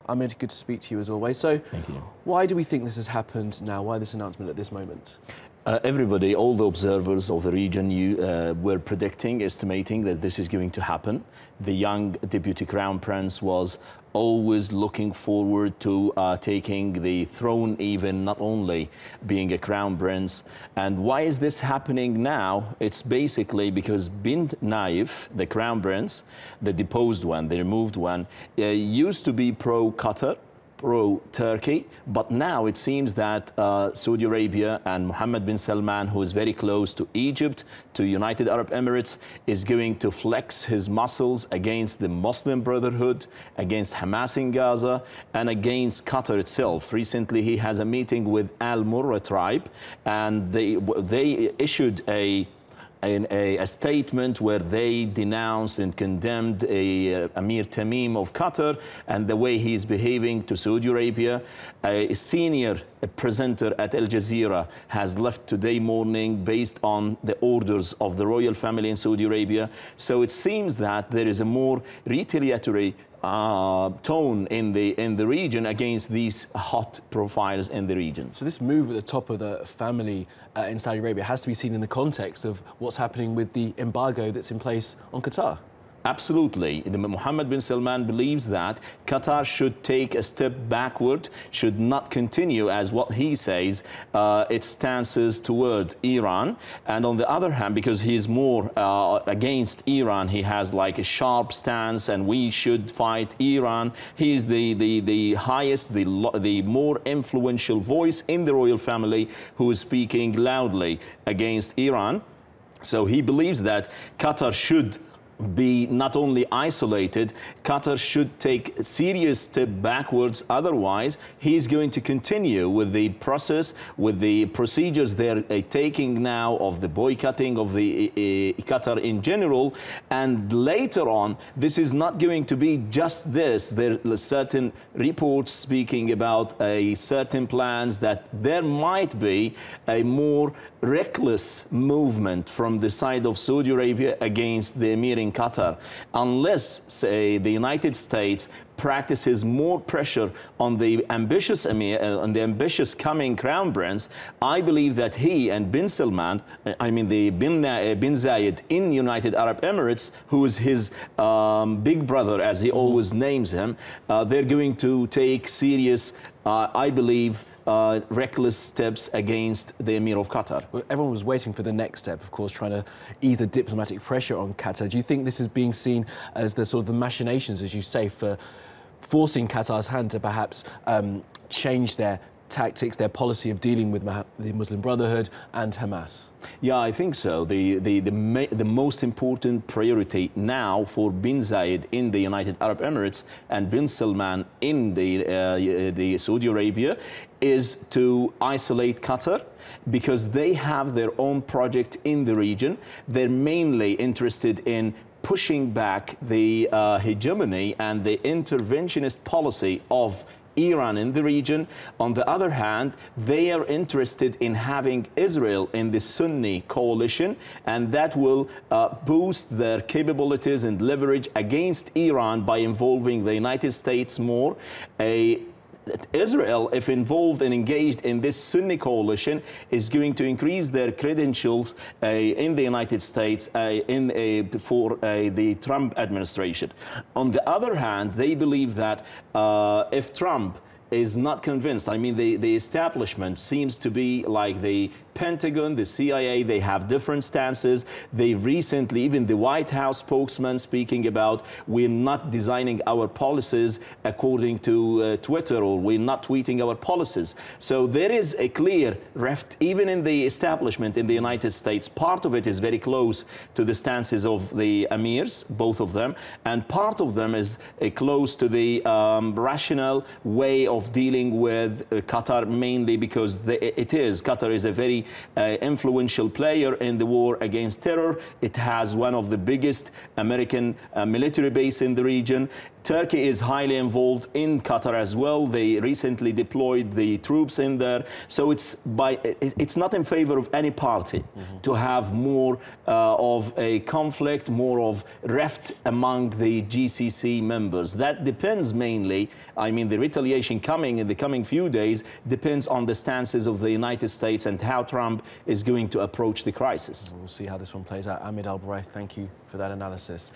Ahmed, good to speak to you as always. So, Thank you. Why do we think this has happened now? Why this announcement at this moment? Everybody, all the observers of the region were predicting, estimating that this is going to happen. The young Deputy Crown Prince was always looking forward to taking the throne, even not only being a Crown Prince. And why is this happening now? It's basically because bin Naif, the Crown Prince, the deposed one, the removed one, used to be pro-Qatar, pro-Turkey, but now it seems that Saudi Arabia and Mohammed bin Salman, who is very close to Egypt, to United Arab Emirates, is going to flex his muscles against the Muslim Brotherhood, against Hamas in Gaza, and against Qatar itself. Recently, he has a meeting with Al Murrah tribe, and they issued a statement where they denounced and condemned Amir Tamim of Qatar and the way he's behaving to Saudi Arabia. A senior presenter at Al Jazeera has left today morning based on the orders of the royal family in Saudi Arabia. So it seems that there is a more retaliatory tone in the region against these hot profiles in the region. So this move at the top of the family in Saudi Arabia has to be seen in the context of what's happening with the embargo that's in place on Qatar. Absolutely. Mohammed bin Salman believes that Qatar should take a step backward, should not continue, as what he says, its stances toward Iran. And on the other hand, because he is more against Iran, he has like a sharp stance and we should fight Iran. He is the highest, the more influential voice in the royal family who is speaking loudly against Iran. So he believes that Qatar should be not only isolated, Qatar should take a serious step backwards. Otherwise, he's going to continue with the process, with the procedures they're taking now of the boycotting of the Qatar in general. And later on, this is not going to be just this. There are certain reports speaking about certain plans that there might be a more reckless movement from the side of Saudi Arabia against the Emir in Qatar, unless, say, the United States practices more pressure on the ambitious Emir, on the ambitious coming Crown Prince. I believe that he and bin Salman, I mean the bin Zayed in United Arab Emirates, who is his big brother, as he always names him, they're going to take serious, I believe, reckless steps against the Emir of Qatar. Well, everyone was waiting for the next step, of course, trying to ease the diplomatic pressure on Qatar. Do you think this is being seen as the sort of the machinations, as you say, for forcing Qatar's hand to perhaps change their tactics, their policy of dealing with the Muslim Brotherhood and Hamas? Yeah, I think so. The most important priority now for bin Zayed in the United Arab Emirates and bin Salman in the Saudi Arabia is to isolate Qatar, because they have their own project in the region. They're mainly interested in pushing back the hegemony and the interventionist policy of Iran in the region. On the other hand, they are interested in having Israel in the Sunni coalition, and that will boost their capabilities and leverage against Iran by involving the United States more. Israel, if involved and engaged in this Sunni coalition, is going to increase their credentials in the United States for the Trump administration. On the other hand, they believe that if Trump is not convinced, I mean, the establishment seems to be like the Pentagon, the CIA, they have different stances. They recently, even the White House spokesman speaking about, we're not designing our policies according to Twitter, or we're not tweeting our policies. So there is a clear rift, even in the establishment in the United States. Part of it is very close to the stances of the emirs, both of them, and part of them is close to the rational way of of dealing with Qatar, mainly because Qatar is a very influential player in the war against terror. It has one of the biggest American military base in the region. Turkey is highly involved in Qatar as well. They recently deployed the troops in there. So it's not in favor of any party to have more of a conflict, more of rift among the GCC members. That depends mainly, I mean, the retaliation coming in the coming few days depends on the stances of the United States and how Trump is going to approach the crisis. We'll see how this one plays out. Ahmed al Burai, thank you for that analysis.